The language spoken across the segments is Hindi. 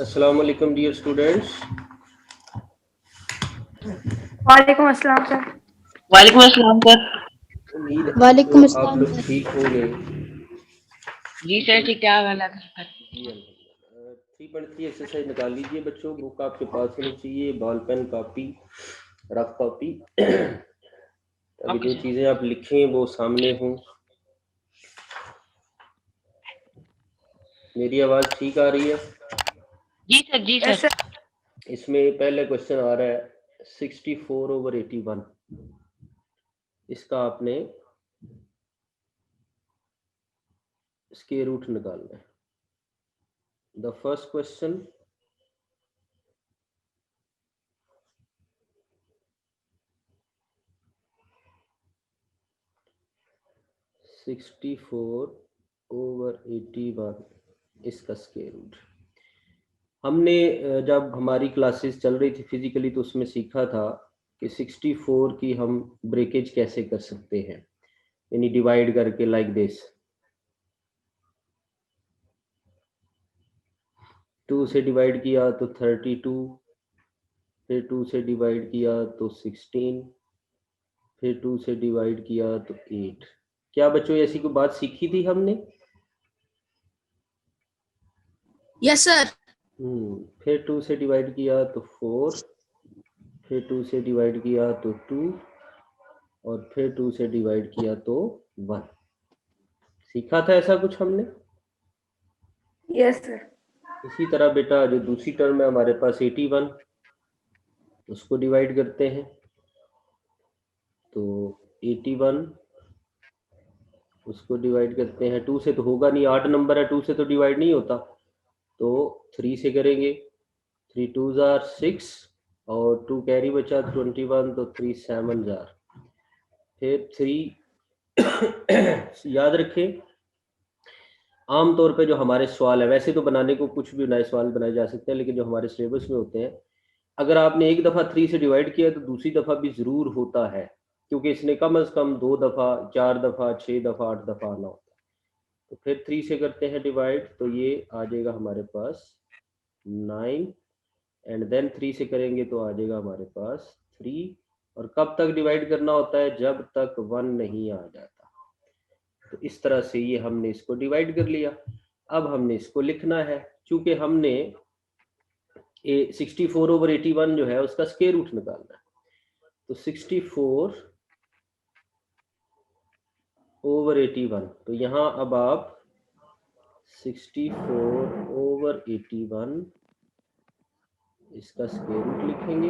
अस्सलाम वालेकुम डियर स्टूडेंट्स। वालेकुम अस्सलाम सर। वालेकुम अस्सलाम सर। उम्मीद है वालेकुम तो आप अस्सलाम लोग सर। ठीक होंगे। जी सर, ठीक ठाक है। जी अल्हम्दुलिल्लाह। 3.3 एक्सरसाइज निकाल लीजिए बच्चों। बुक आपके पास होनी चाहिए, ball pen, copy, rough copy. अभी ओके जो सर। चीज़ें आप लिखें वो सामने हों। मेरी आवाज़ ठीक आ रही है? जी सर, जी यस सर। सर। इसमें पहले क्वेश्चन आ रहा है 64/81। इसका आपने स्क्वायर रूट निकालना है। द फर्स्ट क्वेश्चन, (64/81) इसका स्क्वायर रूट। हमने जब हमारी क्लासेस चल रही थी फिजिकली तो उसमें सीखा था कि 64 की हम ब्रेकेज कैसे कर सकते हैं, यानी डिवाइड करके लाइक दिस। 2 से डिवाइड किया तो 32, फिर 2 से डिवाइड किया तो 16, फिर 2 से डिवाइड किया तो 8। क्या बच्चों ऐसी कोई बात सीखी थी हमने? Yes sir. फिर 2 से डिवाइड किया तो 4, फिर 2 से डिवाइड किया तो 2, और फिर 2 से डिवाइड किया तो 1। सीखा था ऐसा कुछ हमने? Yes sir. इसी तरह बेटा जो दूसरी टर्म है हमारे पास 81, उसको डिवाइड करते हैं तो 81 उसको डिवाइड करते हैं। 2 से तो होगा नहीं, 8 नंबर है, 2 से तो डिवाइड नहीं होता, तो 3 से करेंगे। 3 2s are 6 और 2 कैरी बचा 21, तो 3 7s are। फिर 3 याद रखें, आमतौर पे जो हमारे सवाल है, वैसे तो बनाने को कुछ भी नए सवाल बनाए जा सकते हैं, लेकिन जो हमारे सिलेबस में होते हैं, अगर आपने एक दफ़ा 3 से डिवाइड किया तो दूसरी दफ़ा भी ज़रूर होता है, क्योंकि इसने कम से कम 2 दफ़ा, 4 दफ़ा, 6 दफ़ा, 8 दफ़ा आना होता है। तो फिर 3 से करते हैं डिवाइड, तो ये आ जाएगा हमारे पास 9, एंड देन 3 से करेंगे तो आ जाएगा हमारे पास 3। और कब तक डिवाइड करना होता है? जब तक 1 नहीं आ जाता। तो इस तरह से ये हमने इसको डिवाइड कर लिया। अब हमने इसको लिखना है, चूंकि हमने 64/81 जो है उसका स्क्वायर रूट निकालना है, तो 64/81। तो यहाँ अब आप 64/81 इसका स्क्वायर रूट लिखेंगे।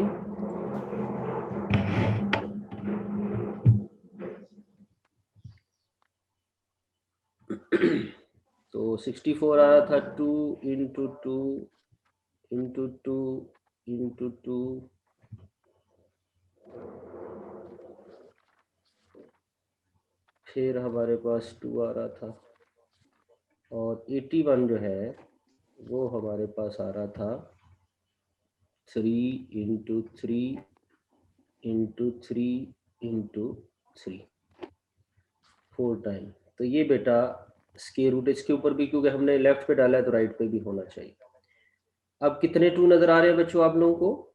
तो 64 आया था 2 इंटू 2 इंटू 2 इंटू 2, फिर हमारे पास 2 आ रहा था, और 81 जो है वो हमारे पास आ रहा था 3 इंटू 3 इंटू 3 इंटू 3, 4 टाइम। तो ये बेटा स्क्वायर रूट, इसके ऊपर भी क्योंकि हमने लेफ्ट पे डाला है तो राइट पे भी होना चाहिए। अब कितने 2 नजर आ रहे हैं बच्चों आप लोगों को?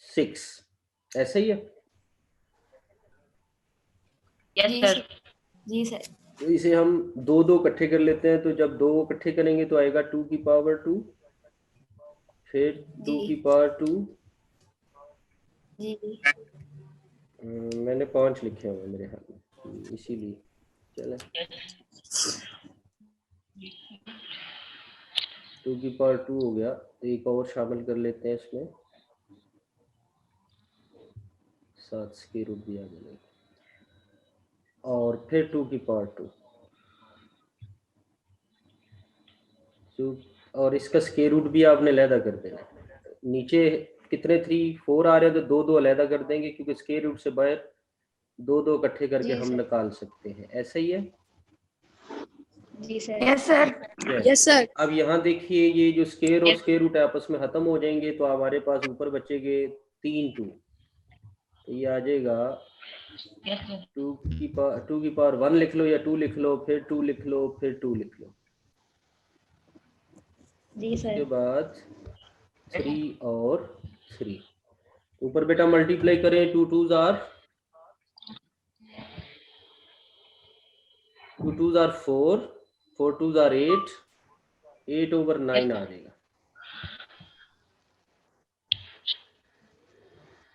6, ऐसा ही है। Yes sir. जी सर। तो इसे हम 2 इकट्ठे कर लेते हैं, तो जब 2 इकट्ठे करेंगे तो आएगा 2 की पावर 2, फिर 2 की पावर 2। जी। मैंने 5 लिखे हुए मेरे हाथ में, इसीलिए चले। 2 की पावर 2 हो गया, तो एक और शामिल कर लेते हैं इसमें, साथ स्क्वायर रूट भी आ जाएगा, और फिर 2 की पावर 2, और इसका स्क्वायर रूट भी आपने अलहदा कर देना। नीचे कितने 3 4 आ रहे हैं, तो 2 2 अलहदा कर देंगे, क्योंकि स्क्वायर रूट से बाहर 2 2 इकट्ठे करके जी हम सर। निकाल सकते हैं। ऐसा ही है। जी sir. Yes sir. Yes sir. अब यहाँ देखिए, ये जो स्क्वायर और यस स्क्वायर रूट है आपस में खत्म हो जाएंगे, तो हमारे पास ऊपर बचेंगे 3 2। तो ये आ जाएगा यस सर। 2 की पावर 1 लिख लो, या 2 लिख लो, फिर 2 लिख लो, फिर 2 लिख लो। जी उसके सर। बाद 3 और 3 ऊपर बेटा मल्टीप्लाई करें, 2 2s are 2 2s are 4 4 2s are 8 8 over 9 आ जाएगा।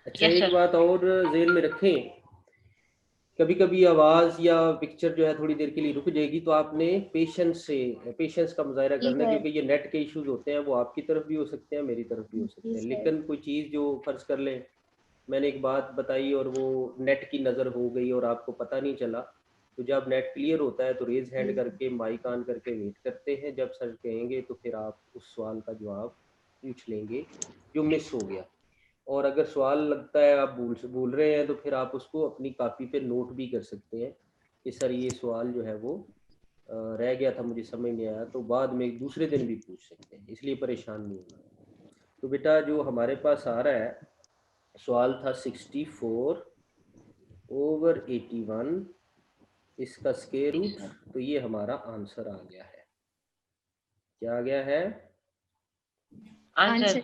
अच्छा Yes, एक sir. बात और ज़हन में रखें, कभी कभी आवाज़ या पिक्चर जो है थोड़ी देर के लिए रुक जाएगी, तो आपने पेशेंस का मुजाहरा जी करना है, सर। क्योंकि ये नेट के इश्यूज होते हैं, वो आपकी तरफ भी हो सकते हैं, मेरी तरफ भी हो सकते जी हैं। सर। लेकिन कोई चीज़ जो फर्ज कर लें मैंने एक बात बताई और वो नेट की नज़र हो गई और आपको पता नहीं चला, तो जब नेट क्लियर होता है तो रेज हैंड करके माइक ऑन करके वेट करते हैं, जब सर कहेंगे तो फिर आप उस सवाल का जवाब पूछ लेंगे जो मिस हो गया। और अगर सवाल लगता है आप भूल रहे हैं, तो फिर आप उसको अपनी कॉपी पे नोट भी कर सकते हैं कि सर ये सवाल जो है वो रह गया था, मुझे समझ नहीं आया, तो बाद में दूसरे दिन भी पूछ सकते हैं, इसलिए परेशान नहीं होना। तो बेटा जो हमारे पास आ रहा है सवाल था 64 over 81, इसका स्क्वायर रूट, तो ये हमारा आंसर आ गया है। क्या आ गया है? Answer.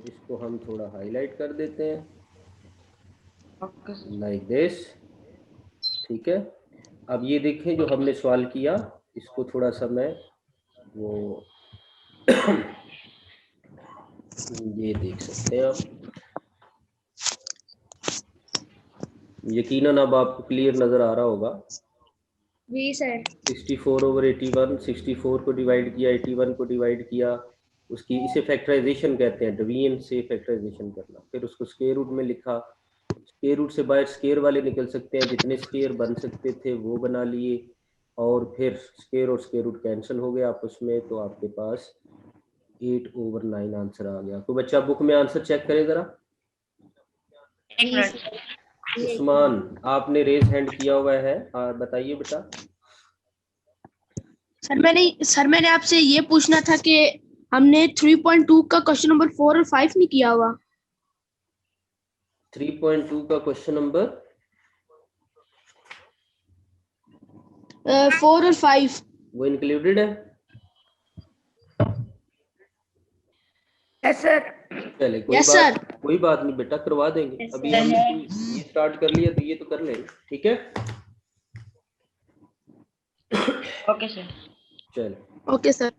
इसको हम थोड़ा हाईलाइट कर देते हैं Okay. Like this. ठीक है, अब ये देखें जो हमने सवाल किया, इसको थोड़ा सा मैं वो ये देख सकते हैं आप, यकीनन अब आपको क्लियर नज़र आ रहा होगा। जी सर। 64 over 81, 64 को डिवाइड किया, 81 को डिवाइड किया, उसकी इसे फैक्टराइजेशन कहते हैं, डिवीजन से फैक्टराइजेशन करना, फिर उसको स्क्वायर रूट में लिखा, स्क्वायर रूट से बाहर स्क्वायर वाले निकल सकते हैं, जितने स्क्वायर बन सकते थे वो बना लिए, और फिर स्क्वायर और स्क्वायर रूट कैंसिल हो गए आपस में, तो आपके पास 8 over 9 आंसर आ गया। तो बच्चा बुक में आंसर चेक करें जरा। एक जी मिनट। सर। उस्मान आपने रेज हैंड किया हुआ है, बताइए बेटा। सर मैंने आपसे ये पूछना था कि हमने 3.2 का क्वेश्चन नंबर 4 और 5 नहीं किया हुआ। 3.2 का क्वेश्चन नंबर 4 और 5 वो इंक्लूडेड है? Yes sir. चले यस सर। कोई बात नहीं बेटा, करवा देंगे। Yes, अभी sir. हमने ये स्टार्ट कर लिया तो ये तो कर लेंगे, ठीक है। Okay, sir. चलो ओके सर।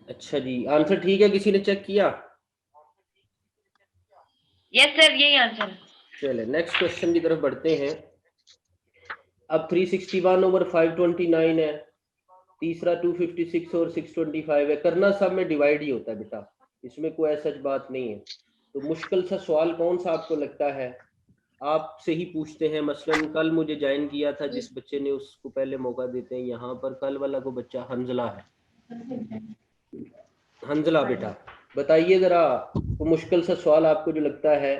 अच्छा जी, आंसर ठीक है, किसी ने चेक किया? Yes, sir. यही आंसर है। चले नेक्स्ट क्वेश्चन की तरफ बढ़ते हैं। अब 361 over 529 है, तीसरा 256 और 625 है। करना सब में डिवाइड ही होता है बेटा, इसमें कोई ऐसा बात नहीं है। तो मुश्किल सा सवाल कौन सा आपको लगता है? आपसे ही पूछते हैं। मसलन कल मुझे ज्वाइन किया था जिस बच्चे ने, उसको पहले मौका देते हैं। यहाँ पर कल वाला को बच्चा हंजला है। हंजला बेटा बताइए जरा, वो मुश्किल सा सवाल आपको जो लगता है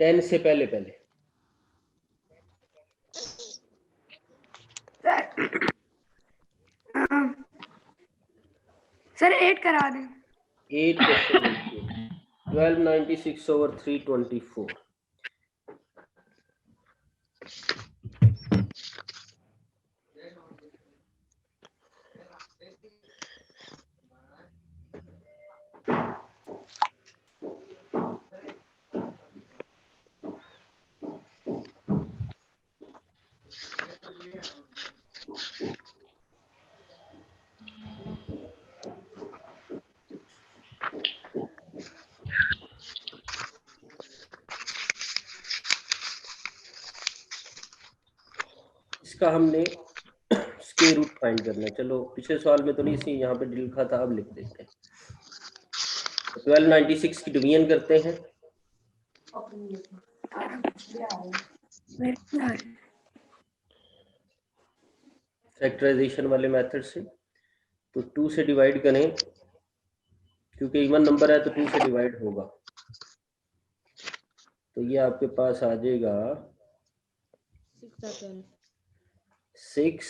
10 से पहले पहले। सर 8 करा दें। 8 क्वेश्चन लिखिए। 1296 over 324। इसका हमने स्क्वायर रूट फाइंड करना है। चलो पिछले सवाल में तो नहीं सी, यहाँ पे लिखा था, अब लिख देते हैं। 1296 की डिवीजन करते हैं। फैक्टराइजेशन वाले मेथड से, तो 2 से डिवाइड करें, क्योंकि इवन नंबर है तो 2 से डिवाइड होगा, तो ये आपके पास आ जाएगा 6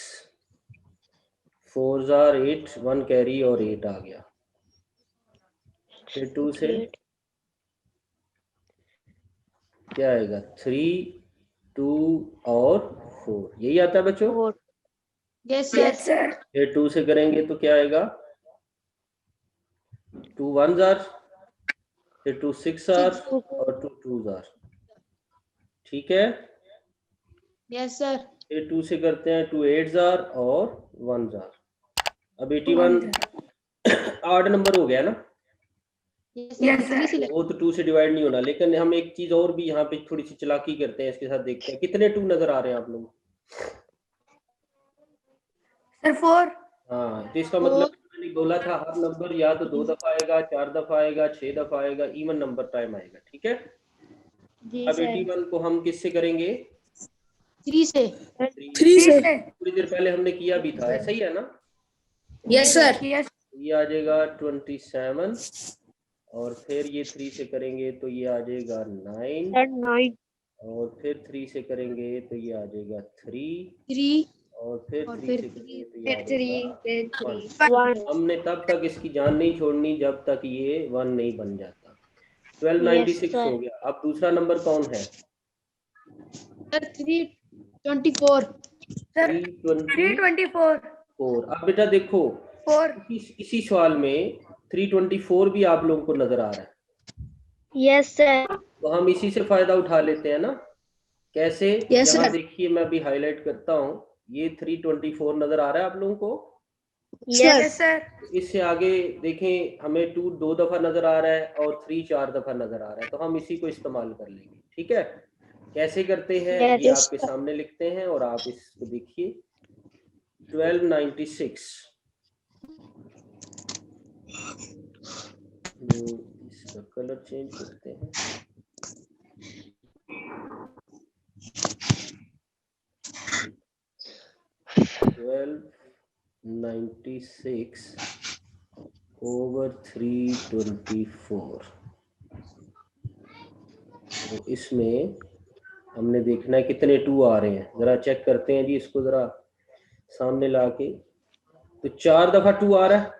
4 जार 8, 1 कैरी और 8 आ गया। फिर 2 से क्या आएगा? 3 2 और 4, यही आता है बच्चों। यस यस सर फिर 2 से करेंगे तो क्या आएगा, 2 1s आर, फिर 2 6 आर और 2 2s आर। ठीक है, यस सर फिर 2 से करते हैं 2 8s आर और 1s आर। अब 81 8 नंबर हो गया ना, यस सर वो तो 2 से डिवाइड नहीं होना। लेकिन हम एक चीज और भी यहाँ पे थोड़ी सी चालाकी करते हैं, इसके साथ देखते हैं कितने 2 नजर आ रहे हैं आप लोग। सर 4 हाँ, तो इसका मतलब मैंने बोला था हर नंबर या तो 2 दफा आएगा, 4 दफा आएगा, 6 दफा आएगा, इवन नंबर टाइम आएगा। ठीक है, जी अब सर 81 को हम किससे करेंगे, 3 से 3 से थोड़ी देर पहले हमने किया भी था, ऐसा ही है ना। यस सर यस ये आ जाएगा 27 और फिर ये 3 से करेंगे तो ये आ जाएगा 9 और फिर 3 से करेंगे तो ये आ जाएगा 3 3 और फिर और 3 फिर से करेंगे तो ये आ फिर जाएगा 3 1। हमने तब तक इसकी जान नहीं छोड़नी जब तक ये 1 नहीं बन जाता। 1296 हो गया। अब दूसरा नंबर कौन है, सर 324 सर 324। 324 अब बेटा देखो 4 इसी सवाल में 324 भी आप लोगों को नजर आ रहा है, यस सर तो हम इसी से फायदा उठा लेते हैं ना। कैसे, Yes, यहाँ sir. देखिए मैं अभी हाईलाइट करता हूँ, ये 324 नजर आ रहा है आप लोगों को। यस सर इससे आगे देखें हमें 2 2 दफा नजर आ रहा है और 3 4 दफा नजर आ रहा है, तो हम इसी को इस्तेमाल कर लेंगे। ठीक है, कैसे करते हैं ये आपके सामने लिखते हैं और आप इसको देखिए। 1296 इसका कलर चेंज करते हैं। $1296 over 324, तो इसमें हमने देखना है कितने 2 आ रहे हैं। जरा चेक करते हैं जी, इसको जरा सामने ला के। तो 4 दफा 2 आ रहा है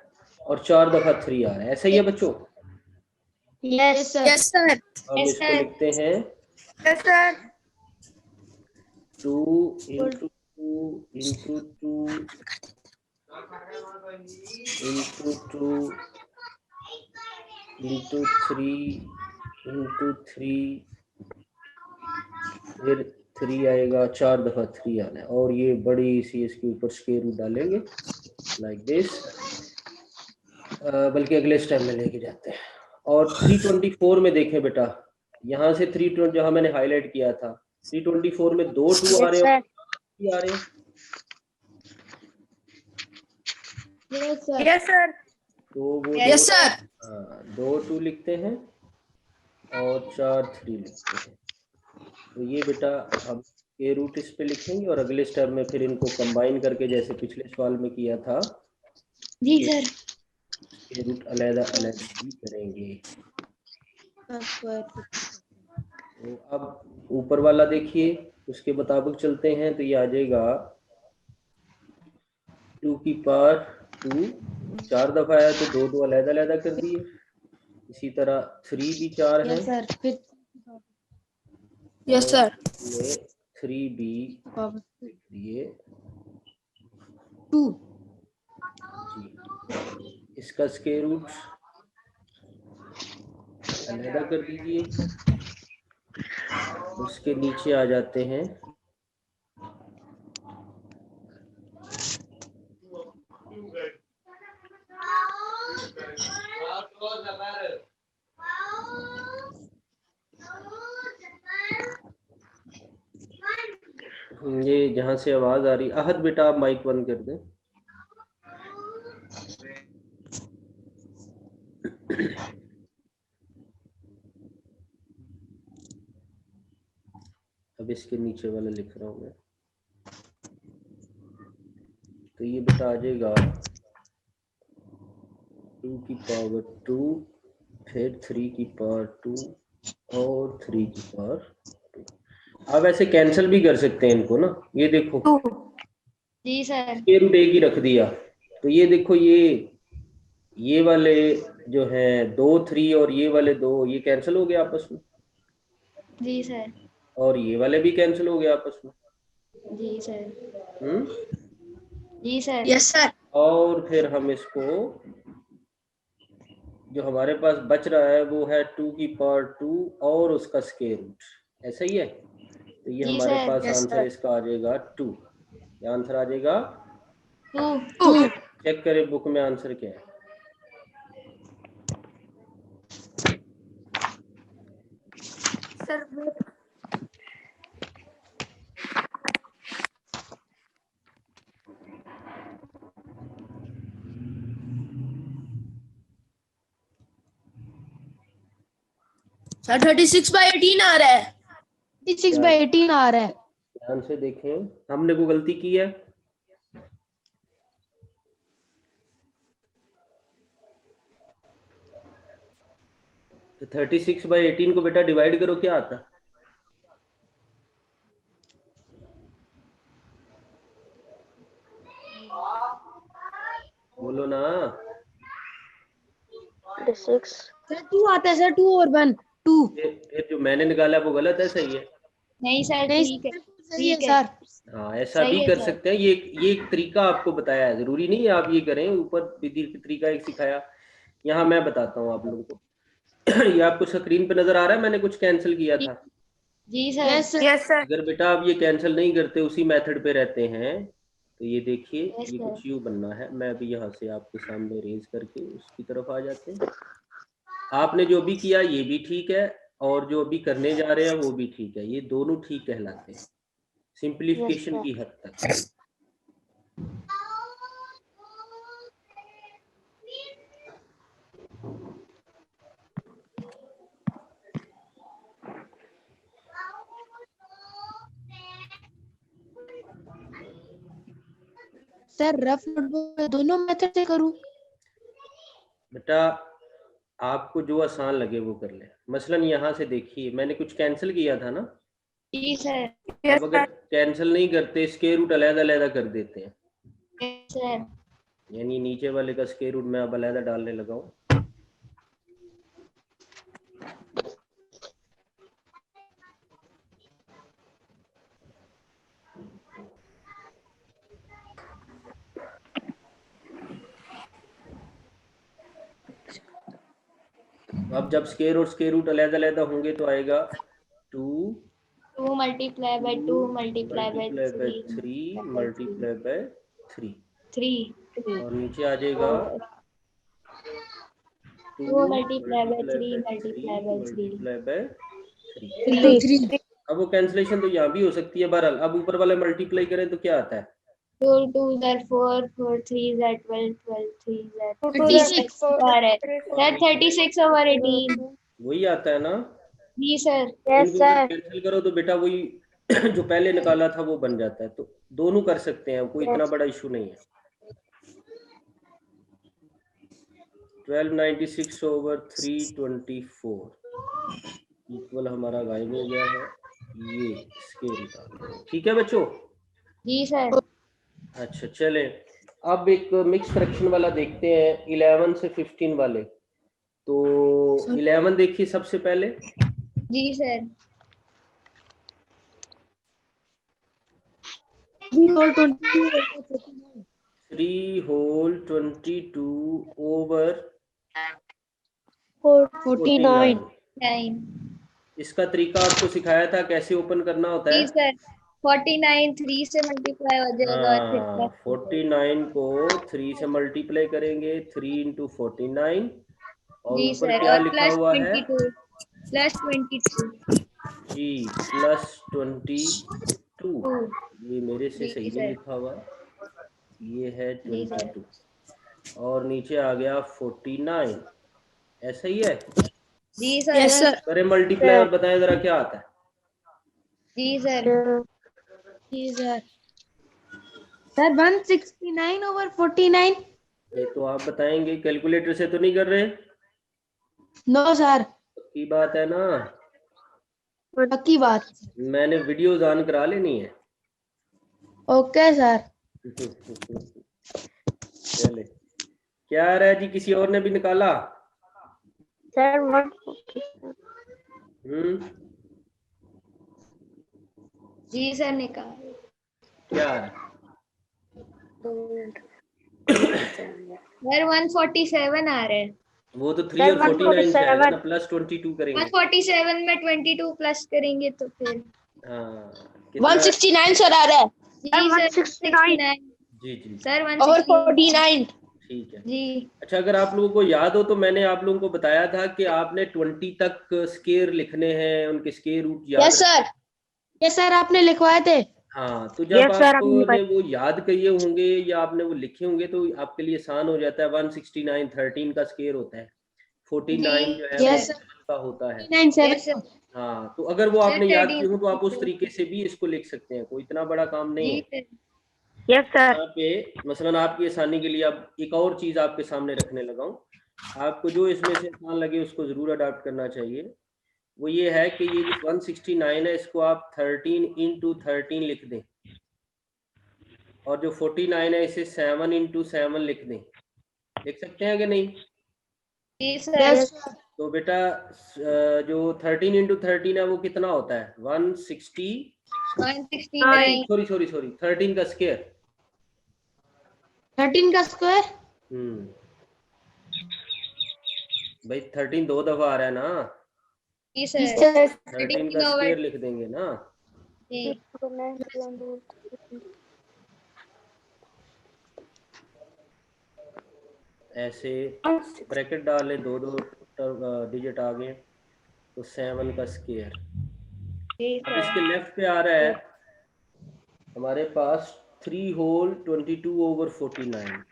और 4 दफा 3 आ रहा है, ऐसा ही है बच्चों। यस सर हम इसको लिखते हैं yes sir 2 into 2 into 2 into 2 into 3 into 3, फिर 3 आएगा, 4 दफा 3 आना है और ये बड़ी सी इसके ऊपर स्क्वायर रूट डालेंगे लाइक दिस। बल्कि अगले स्टेप में लेके जाते हैं। और 324 में देखें बेटा, यहाँ से 320 जहाँ मैंने हाईलाइट किया था, 324 में 2 2 आ रहे हैं, 3 आ रहे हैं। यस सर तो वो यस सर 2 2 लिखते हैं और 4 3 लिखते हैं। तो ये बेटा हम के रूट इस पे लिखेंगे और अगले स्टेप में फिर इनको कंबाइन करके जैसे पिछले सवाल में किया था जी सर के रूट अलग अलग ही करेंगे। तो अब ऊपर वाला देखिए, उसके मुताबिक चलते हैं तो ये आ जाएगा 2 की पावर 2, 4 दफा आया तो 2 2 अलग अलग कर दिए। इसी तरह 3 भी 4 है, यस सर फिर यस सर 3 भी दिए 2 जी। इसका स्क्वायर रूट अलग कर दीजिए, उसके नीचे आ जाते हैं ये जहां से आवाज आ रही। आहद बेटा आप माइक बंद कर दें। अब इसके नीचे वाला लिख रहा हूं मैं, तो ये बेटा आ जाएगा 2 की पावर 2, फिर 3 की पावर 2 और 3 की पावर 2। आप ऐसे कैंसिल भी कर सकते हैं इनको ना, ये देखो जी सर स्क्वायर रूट एक ही रख दिया, तो ये देखो ये वाले जो हैं 2 3 और ये वाले 2 ये कैंसिल हो गए आपस में, जी सर और ये वाले भी कैंसिल हो गए आपस में। जी सर जी सर। Yes sir. और फिर हम इसको जो हमारे पास बच रहा है वो है 2 की पावर 2 और उसका स्क्वायर रूट, ऐसा ही है। तो ये जी हमारे सर। पास Yes, आंसर sir. इसका आ जाएगा 2। क्या आंसर आ जाएगा? 2। चेक करें बुक में आंसर क्या है। सर सर 36/18 आ रहा है। 36/18 आ रहा है। ध्यान से देखें, हमने कोई गलती की है? तो 36/18 को बेटा डिवाइड करो, क्या आता है? बोलो ना। 36। सर 2 आता है सर, 2 और 1 2। फिर जो मैंने निकाला वो गलत है, सही है? नहीं सर, नहीं ठीक है। सही है ठीक है। सर। हाँ, ऐसा सही भी है कर सर। सकते हैं। ये एक तरीका आपको बताया है, जरूरी नहीं है आप ये करें। ऊपर विधि तरीका एक सिखाया, यहाँ मैं बताता हूँ आप लोगों को। ये आपको स्क्रीन पे नजर आ रहा है, मैंने कुछ कैंसिल किया था। जी sir. Yes sir. Yes sir. अगर बेटा आप ये कैंसिल नहीं करते, उसी मेथड पे रहते हैं, तो ये देखिए यस ये सर। कुछ यूं बनना है। मैं अभी यहाँ से आपके सामने रेज करके उसकी तरफ आ जाते हैं। आपने जो भी किया ये भी ठीक है, और जो अभी करने जा रहे हैं वो भी ठीक है। ये दोनों ठीक कहलाते हैं सिंप्लीफिकेशन Yes, की हद तक। सर रफ नोटबुक पे दोनों मेथड से करूं? बेटा आपको जो आसान लगे वो कर ले। मसलन यहाँ से देखिए, मैंने कुछ कैंसिल किया था ना। जी सर। यस अब अगर सर। कैंसिल नहीं करते, स्क्वायर रूट अलग-अलग कर देते हैं। Yes sir. यानी नीचे वाले का स्क्वायर रूट मैं अब अलग डालने लगा हूँ। अब जब स्क्वायर और स्क्वायर रूट अलग-अलग होंगे तो आएगा 2 2 multiply by 2 multiply by multiply by 3 3 by 3 multiply by 3 3 और नीचे आ जाएगा 2 2 multiply by multiply 3 by 3 multiply by 3 multiply by 3। 3 अब वो कैंसिलेशन तो यहाँ भी हो सकती है। बहरहाल अब ऊपर वाले मल्टीप्लाई करें तो क्या आता है? 2 2s are 4 4 3s are 12 12 3s are 2 2 36 sir 36/18। वही आता है ना? जी सर। इनको अगर कैंसिल करो तो बेटा वही जो पहले निकाला था वो बन जाता है। तो दोनों कर सकते हैं, कोई इतना बड़ा इशू नहीं है। 1296/324 इक्वल हमारा गायब हो गया है। ये स्क्वायर रूट आ गया। ठीक है बच्चों? जी सर। अच्छा चले, अब एक मिक्स फ्रैक्शन वाला देखते हैं, 11 से 15 वाले। तो 11 देखिए सबसे पहले। जी सर। 3 और 22 3 होल 22 ओवर 49 49। इसका तरीका आपको सिखाया था कैसे ओपन करना होता जी है। सर। 49 3 से मल्टीप्लाई हो जाएगा और फिर हाँ, 49 को 3 से मल्टीप्लाई करेंगे, 3 इंटू 49 और जी ऊपर सर। क्या और लिखा प्लस हुआ है 22 प्लस 22 जी? प्लस 22। 2। ये मेरे से जी सही नहीं सर। लिखा हुआ, ये है जी सर। 22 और नीचे आ गया 49। ऐसा ही है? जी सर। Yes sir. करें मल्टीप्लाई और बताएं जरा क्या आता है। जी सर। जी सर। सर 169/49। ये तो आप बताएंगे, कैलकुलेटर से तो नहीं कर रहे? नो सर, की बात है ना? पक्की बात। मैंने वीडियोस ऑन करा लेनी है। Okay sir. चले, क्या आ रहा है जी? किसी और ने भी निकाला? सर जी सर निकाल। क्या आ रहा है? सर 147 आ रहे हैं। वो तो 3 और 49 से आएगा ना, प्लस 22 करेंगे। 147 में 22 प्लस करेंगे तो फिर हाँ कितना? 169 सर आ रहा है। जी सर 169 जी जी सर और 169 49। ठीक है। जी अच्छा, अगर आप लोगों को याद हो तो मैंने आप लोगों को बताया था कि आपने 20 तक स्केयर लिखने हैं, उनके स्केयर रूट याद यस सर, यस सर आपने लिखवाए थे। हाँ, तो जब आपने वो याद किए होंगे या आपने वो लिखे होंगे तो आपके लिए आसान हो जाता है। 169 13 का स्केयर होता है, 49 जो है वो यस 7 का होता है। 97। हाँ, तो अगर वो सर आपने याद 13 किए हो तो आप उस तरीके से भी इसको लिख सकते हैं, कोई इतना बड़ा काम नहीं जी है। Sir yes sir. यहाँ पे मसलन आपकी आसानी के लिए अब एक और चीज आपके सामने रखने लगा हूँ, आपको जो इसमें से आसान लगे उसको जरूर अडॉप्ट करना चाहिए। वो ये है कि ये जो 169 है इसको आप 13 इंटू 13 लिख दें, और जो 49 है इसे 7 इंटू 7 लिख दें। लिख सकते हैं कि नहीं? जी सर यस तो बेटा जो 13 इंटू 13 है वो कितना होता है? 160, 169 सॉरी 13 का स्क्वायर। 13 का स्क्वायर। भाई 13 दो दफा आ रहा है ना, जी सर 13 का स्क्वायर लिख देंगे ना। जी ऐसे ब्रैकेट डाल लें, दो दो डिजिट आ गए तो 7 का स्क्वायर। जी अब सर इसके लेफ्ट पे आ रहा है हमारे पास 3 होल 22 ओवर 49,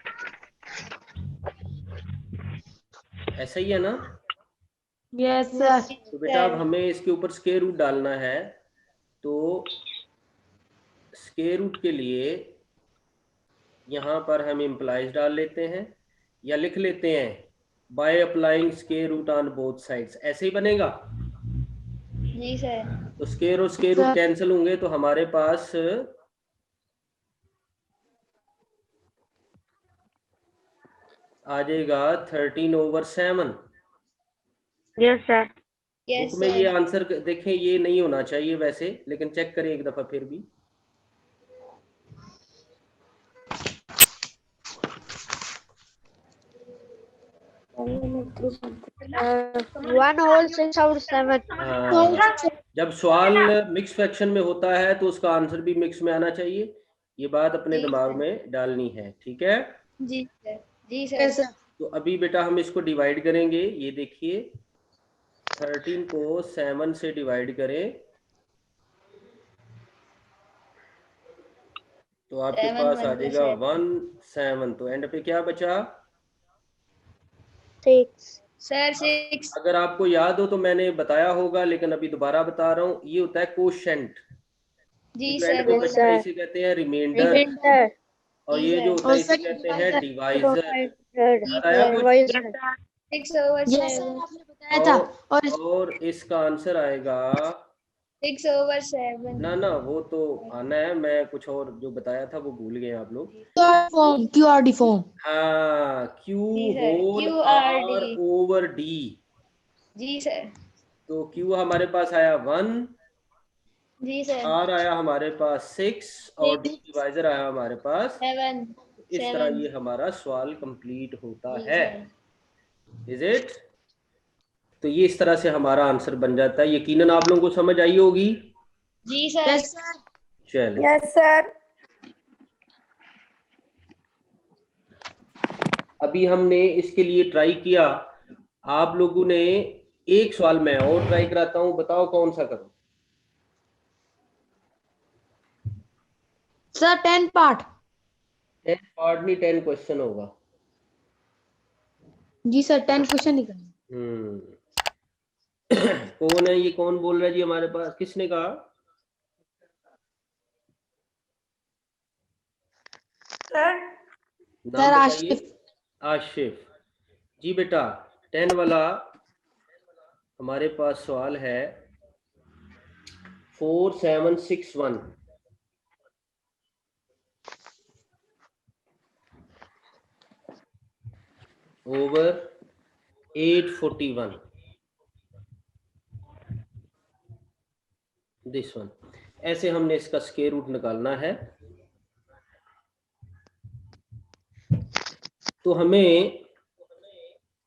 ऐसा ही है ना? Yes sir. तो बेटा अब हमें इसके ऊपर स्क्वायर रूट डालना है, तो स्क्वायर रूट के लिए यहाँ पर हम इम्प्लाइज डाल लेते हैं या लिख लेते हैं by applying square root on both sides, ऐसे ही बनेगा। जी सर तो स्क्वायर और स्क्वायर रूट कैंसिल होंगे तो हमारे पास आ जाएगा 13 ओवर 7। Yes sir. बुक में ये आंसर देखें, ये नहीं होना चाहिए वैसे, लेकिन चेक करें एक दफा फिर भी। वन होल 6 और 7। हाँ, जब सवाल मिक्स फ्रैक्शन में होता है तो उसका आंसर भी मिक्स में आना चाहिए, ये बात अपने दिमाग में डालनी है, ठीक है? जी सर जी सर तो अभी बेटा हम इसको डिवाइड करेंगे, ये देखिए 13 को 7 से डिवाइड करें तो आपके पास आ जाएगा 17। तो एंड पे क्या बचा? 6 सर 6 अगर आपको याद हो तो मैंने बताया होगा, लेकिन अभी दोबारा बता रहा हूँ, ये होता है कोशेंट। जी एंड सर पे बचता है इसे कहते हैं रिमाइंडर, रिमाइंडर और ये जो होता है इसे कहते हैं डिवाइजर। याद आया कुछ? 6 over यस सर 7 आपने बताया था। और इसका आंसर आएगा 6 over 7 ना ना, वो तो आना है, मैं कुछ और जो बताया था वो भूल गए आप लोग। QRD form. हाँ, क्यू जी sir whole QRD R over D. जी सर तो क्यू हमारे पास आया 1, जी सर आर आया हमारे पास 6 और डी डिवाइजर आया हमारे पास 7 इस तरह ये हमारा सवाल कंप्लीट होता जी है। Sir is it? तो ये इस तरह से हमारा आंसर बन जाता है। यकीनन आप लोगों को समझ आई होगी। जी सर यस सर। चलिए, यस सर। अभी हमने इसके लिए ट्राई किया, आप लोगों ने एक सवाल मैं और ट्राई कराता हूं, बताओ कौन सा करूं? Sir 10 part. 10 पार्ट नहीं, 10 क्वेश्चन होगा। जी सर 10 क्वेश्चन निकले। कौन है ये, कौन बोल रहा है जी हमारे पास, किसने कहा? सर नाम बताइए। आशिफ जी। बेटा 10 वाला हमारे पास सवाल है 4761 ओवर 841, दिस वन। ऐसे हमने इसका स्क्वायर रूट निकालना है। तो हमें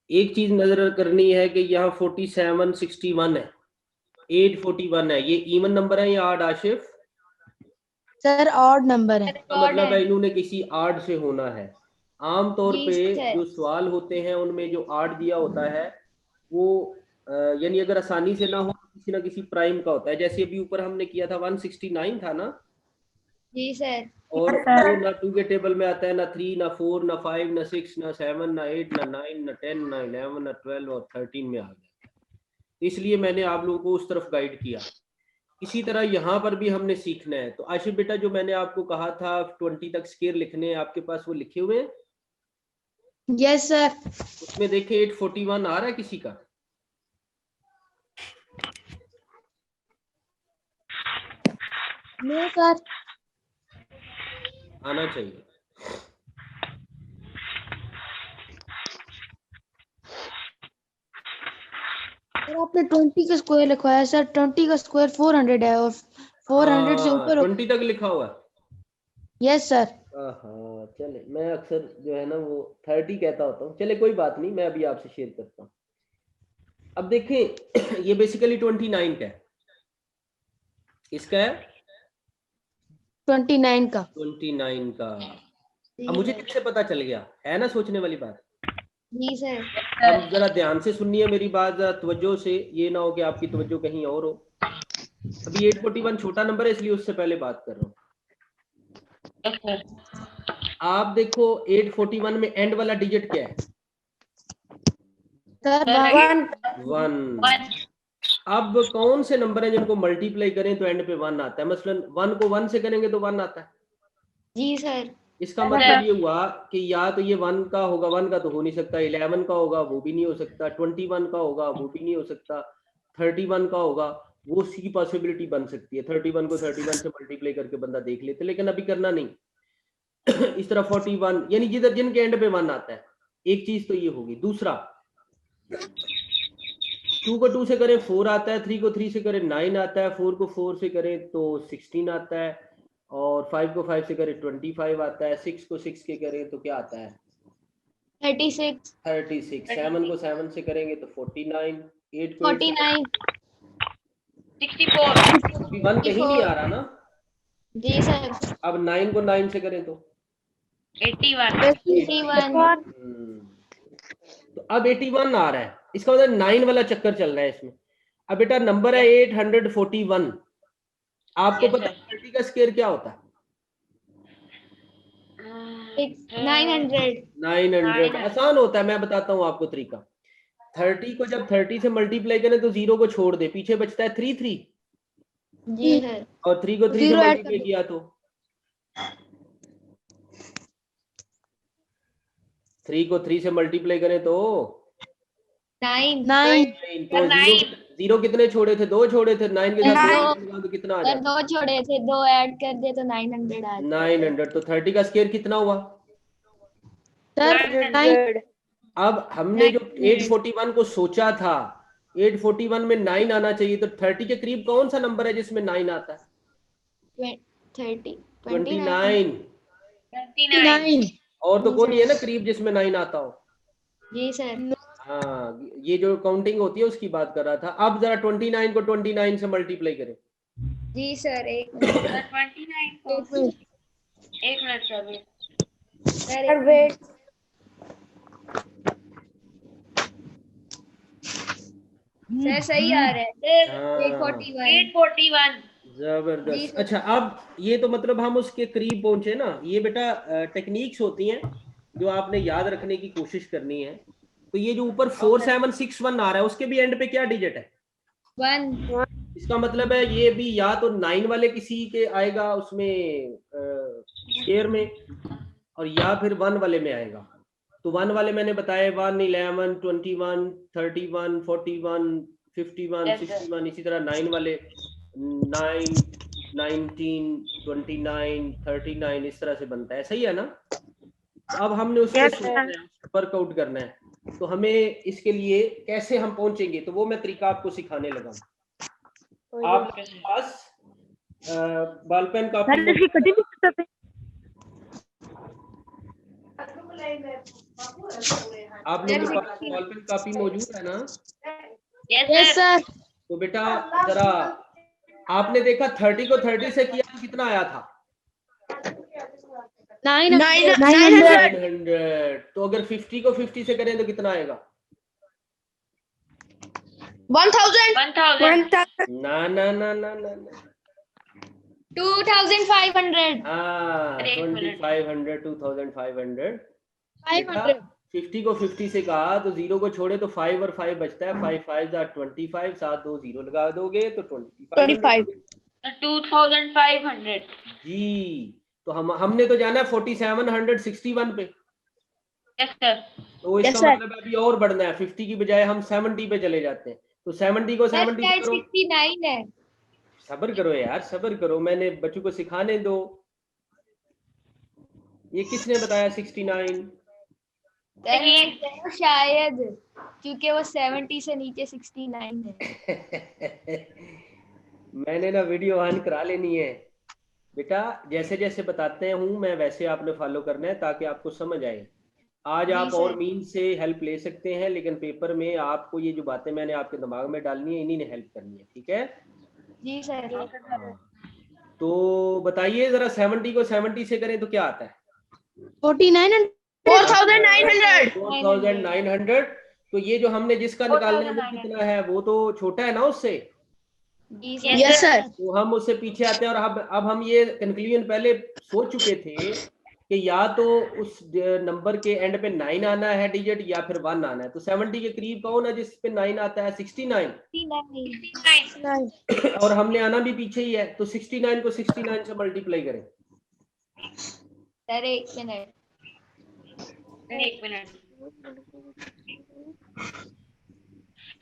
एक चीज नजर करनी है कि यहाँ 4761 है, 841 है, ये इवन नंबर है या odd Ashif? Sir odd number है। का मतलब है इन्होंने किसी ऑड से होना है। आमतौर जी, पे सर। जो सवाल होते हैं उनमें जो ऑड दिया होता है वो यानी अगर आसानी से ना हो तो किसी ना किसी प्राइम का होता है। जैसे अभी ऊपर हमने किया था 169 था ना, जी सर। और Yes, sir. वो ना 2 के टेबल में आता है, ना 3, ना 4, ना 5, ना 6, ना 7, ना 8, ना 9, ना 10, ना 11, ना 12 और 13 में आ गया। इसलिए मैंने आप लोगों को उस तरफ गाइड किया। इसी तरह यहाँ पर भी हमने सीखना है। तो आशिफ बेटा, जो मैंने आपको कहा था 20 तक स्केयर लिखने हैं, आपके पास वो लिखे हुए हैं? Yes sir. उसमें देखें 841 आ रहा है किसी का? No sir. आना चाहिए। सर आपने 20 का स्क्वायर लिखवाया सर, 20 का स्क्वायर 400 है और 400 से ऊपर। 20 तक लिखा हुआ है। Yes sir. हाँ चले, मैं अक्सर जो है ना वो 30 कहता होता हूँ। चले कोई बात नहीं, मैं अभी आपसे शेयर करता हूँ। अब देखें ये बेसिकली 29 का है। इसका है 29 का। 29 का। अब मुझे कैसे पता चल गया, है ना सोचने वाली बात? जी सर। अब जरा ध्यान से सुनिए मेरी बात, जरा तवज्जो से, ये ना हो कि आपकी तवज्जो कहीं और हो। अभी 841 छोटा नंबर है इसलिए उससे पहले बात कर रहा हूँ। आप देखो 841 में एंड वाला डिजिट क्या है? सर 1। अब कौन से नंबर है जिनको मल्टीप्लाई करें तो एंड पे 1 आता है? मसलन 1 को 1 से करेंगे तो 1 आता है। जी सर। इसका मतलब ये हुआ कि या तो ये 1 का होगा, 1 का तो हो नहीं सकता, 11 का होगा वो भी नहीं हो सकता, 21 का होगा वो भी नहीं हो सकता, 31 का होगा वो सी पॉसिबिलिटी बन सकती है। 31 को 31 से मल्टीप्लाई करके बंदा देख लेते, लेकिन अभी करना नहीं। इस तरह 41, यानी जिधर जिनके एंड पे 1 आता है। एक चीज तो ये होगी। दूसरा, 2 को 2 से करें 4 आता है, 3 को 3 से करें 9 आता है, 4 को 4 से करें तो 16 आता है, और 5 को 5 से करें 25 आता है, 6 को 6 के करें तो क्या आता है? 36। 36। 7 को 7 से करेंगे तो 49। 8 को 8 से 49। 64. अभी 1 कहीं नहीं आ रहा ना। जी सर। अब 9 को 9 से करें तो 81. 81। तो अब 81 आ रहा है, इसका मतलब 9 वाला चक्कर चल रहा है इसमें। अब बेटा नंबर है 841। आपको Yes, पता है 30 का स्क्वायर क्या होता है? 900। 900। आसान होता है, मैं बताता हूँ आपको तरीका। 30 को जब 30 से मल्टीप्लाई करें तो 0 को छोड़ दे, पीछे बचता है 3 3, जी सर। और 3 को 3 से 0 ऐड मल्टीप्लाई कर किया तो 3 को 3 से मल्टीप्लाई करें तो 9। 9। 9। तो 0 कितने छोड़े थे? 2 छोड़े थे। 9 के साथ 0 लगा तो कितना आ सर जाता? 2 छोड़े थे, 2 ऐड कर दिए तो 900 आ जाता। 900। तो 30 का स्क्वायर कितना हुआ? सर 9। अब हमने जो 841 को सोचा था, 841 में 9 आना चाहिए, तो 30 के करीब कौन सा नंबर है जिसमें 9 आता है? 30। 29। 29. और तो जी कोई सर। नहीं है ना करीब जिसमें 9 आता हो। जी सर। हाँ, ये जो काउंटिंग होती है उसकी बात कर रहा था। अब जरा 29 को 29 से मल्टीप्लाई करें। जी सर। एक 29 को एक minute sir. Sir wait. Sir सही आ रहा है। हाँ, 841। 841. जी जबरदस्त। सर। अच्छा, अब ये तो मतलब हम उसके करीब पहुंचे ना। ये बेटा टेक्निक्स होती हैं जो आपने याद रखने की कोशिश करनी है। तो ये जो ऊपर 4761 आ रहा है उसके भी एंड पे क्या डिजिट है? 1। इसका मतलब है ये भी या तो 9 वाले किसी के आएगा उसमें शेयर में, और या फिर 1 वाले में आएगा। तो 1 वाले मैंने बताया 1, 11, 21, 31, 41, 51, 61। इसी तरह 9 वाले 9, 19, 29, 39 इस तरह से बनता है। सही है ना? तो अब हमने उसको सोचना है, वर्कआउट करना है। तो हमें इसके लिए कैसे हम पहुंचेंगे, तो वो मैं तरीका आपको सिखाने लगा हूं। आपके पास बॉल पेन कॉपी आप लोगों के पास बॉल पेन कॉपी मौजूद है ना? Yes sir. तो बेटा जरा आपने देखा 30 को 30 से किया तो कितना आया था? 900। 900। तो अगर 50 को 50 से करें तो कितना आएगा? 1000। 1000 ना ना ना ना ना ना 2500। हाँ, एक मिनट। 2500 2500। 500। 50 को 50 से कहा तो 0 को छोड़े तो 5 और 5 बचता है। 5 5 25, साथ 2 0 लगा दोगे तो 25। 2500 जी, तो हमने तो जाना है 4761 पे। Yes sir. तो इसका Yes, sir. मतलब अभी और बढ़ना है, 50 की बजाय हम 70 पे चले जाते हैं। तो 70 को 70 से करो। 69 है। सब्र करो यार, सब्र करो, मैंने बच्चों को सिखाने दो। ये किसने बताया 69? शायद क्योंकि वो 70 से नीचे 69 है। मैंने ना वीडियो ऑन करा लेनी है बेटा। जैसे जैसे बताते हूँ मैं वैसे आपने फॉलो करना है ताकि आपको समझ आए। आज जी आप और सर। मीन से हेल्प ले सकते हैं, लेकिन पेपर में आपको ये जो बातें मैंने आपके दिमाग में डालनी है इन्हीं ने हेल्प करनी है, ठीक है? जी सर। हाँ। तो बताइए जरा 70 को 70 से करें तो क्या आता है? 4900। 4900। 4900। तो ये जो हमने जिसका निकालना है वो कितना है? वो तो छोटा है ना उससे। जी सर। Yes sir. तो हम उससे पीछे आते हैं और अब हम ये कंक्लूजन पहले सोच चुके थे कि या तो उस नंबर के एंड पे 9 आना है डिजिट या फिर 1 आना है। तो 70 के करीब कौन है जिस पे 9 आता है? 69। 69। और हमने आना भी पीछे ही है, तो 69 को 69 से मल्टीप्लाई करें। सर एक मिनट।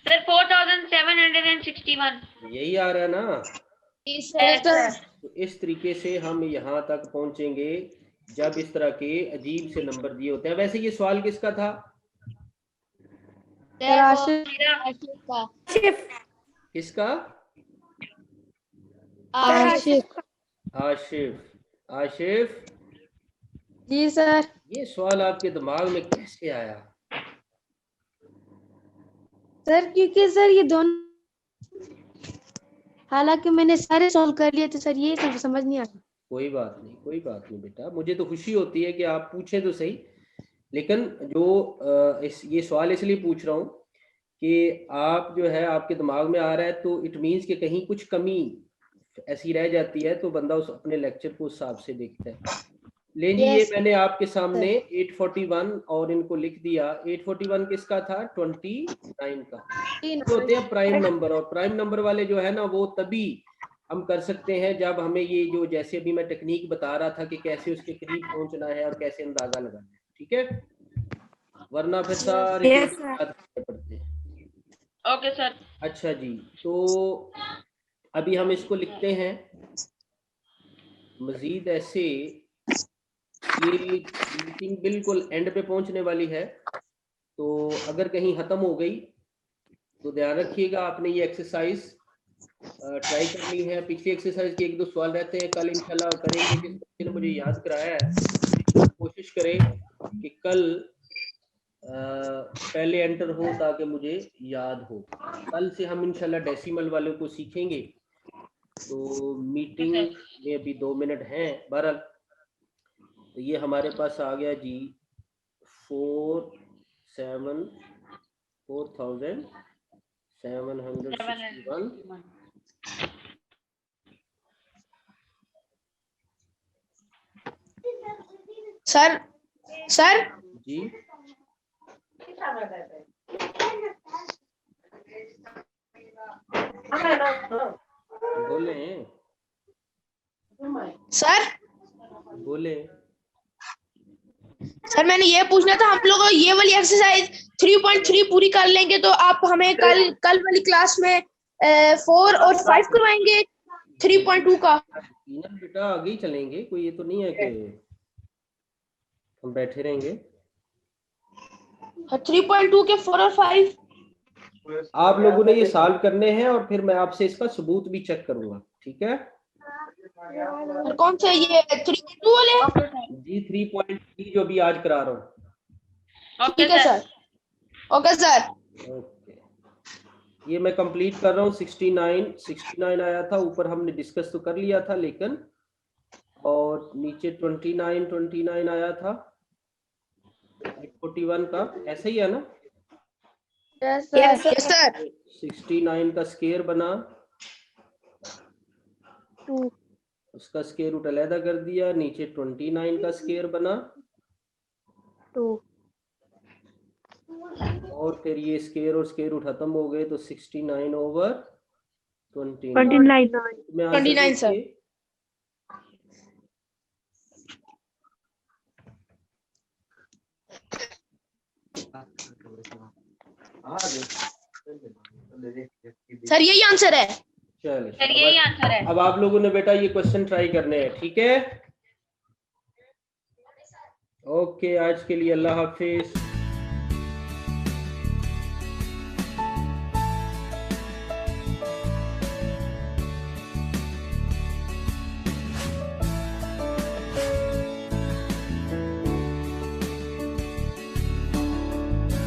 सर 4761 यही आ रहा है ना? जी सर। तो इस तरीके से हम यहाँ तक पहुंचेंगे जब इस तरह के अजीब से नंबर दिए होते हैं। वैसे ये सवाल किसका था? सर आशिफ का। किसका? आशिफ। आशिफ। आशिफ, जी सर। ये सवाल आपके दिमाग में कैसे आया? सर क्योंकि सर ये दोनों, हालांकि मैंने सारे सॉल्व कर लिए तो सर ये सब समझ नहीं आया। कोई बात नहीं, कोई बात नहीं बेटा, मुझे तो खुशी होती है कि आप पूछें तो सही। लेकिन जो ये सवाल इसलिए पूछ रहा हूँ कि आप जो है आपके दिमाग में आ रहा है तो इट मीन्स कि कहीं कुछ कमी ऐसी रह जाती है तो बंदा उस अपने लेक्चर को उस हिसाब से देखता है। ले जी, ये मैंने आपके सामने 841 और इनको लिख दिया। 841 किसका था? 29 का। जो होते हैं प्राइम नंबर, और प्राइम नंबर वाले जो है ना वो तभी हम कर सकते हैं जब हमें ये जो, जैसे अभी मैं टेक्निक बता रहा था कि कैसे उसके करीब पहुंचना है और कैसे अंदाजा लगाना है, ठीक है? वरना फिर सारे याद करने पड़ते हैं। Okay sir. अच्छा जी, तो अभी हम इसको लिखते हैं। मजीद ऐसे ये मीटिंग बिल्कुल एंड पे पहुंचने वाली है, तो अगर कहीं खत्म हो गई तो ध्यान रखिएगा आपने ये एक्सरसाइज ट्राई करनी है। पिछली एक्सरसाइज के 1-2 सवाल रहते हैं, कल इंशाल्लाह करेंगे। जिस बच्चे ने मुझे याद कराया है कोशिश करें कि कल पहले एंटर हो ताकि मुझे याद हो। कल से हम इंशाल्लाह डेसिमल वालों को सीखेंगे। तो मीटिंग में अभी 2 मिनट हैं। बहरहाल तो ये हमारे पास आ गया जी 4761। सर सर जी बोले सर बोले। सर मैंने ये पूछना था, हम लोग ये वाली एक्सरसाइज 3.3 पूरी कर लेंगे तो आप हमें कल वाली क्लास में 4 और 5 करवाएंगे 3.2 का। बेटा आगे ही चलेंगे, कोई ये तो नहीं है कि हम बैठे रहेंगे। 3.2 के 4 और 5 आप लोगों ने ये सॉल्व करने हैं और फिर मैं आपसे इसका सबूत भी चेक करूंगा, ठीक है? कौन से ये 3.2 वाले? जी 3.3 जो भी आज करा रहा हूँ। ओके ठीक है sir. Sir. Okay sir. Okay, ये मैं कंप्लीट कर रहा हूँ। 69 आया था, ऊपर हमने डिस्कस तो कर लिया था लेकिन, और नीचे 29 आया था 41 का, ऐसा ही है ना? Yes, yes sir. सर। 69 का स्क्वायर बना, 2. उसका स्क्वायर रूट अलहदा कर दिया, नीचे 29 का स्क्वायर बना, 2. और फिर ये स्क्वायर और स्क्वायर रूट खत्म हो गए तो 69 ओवर 29 में आंसर 29 सर। देखिए। सर यही आंसर है। चलिए सर यही आंसर है। अब आप लोगों ने बेटा ये क्वेश्चन ट्राई करने हैं, ठीक है? ओके, आज के लिए अल्लाह हाफिज।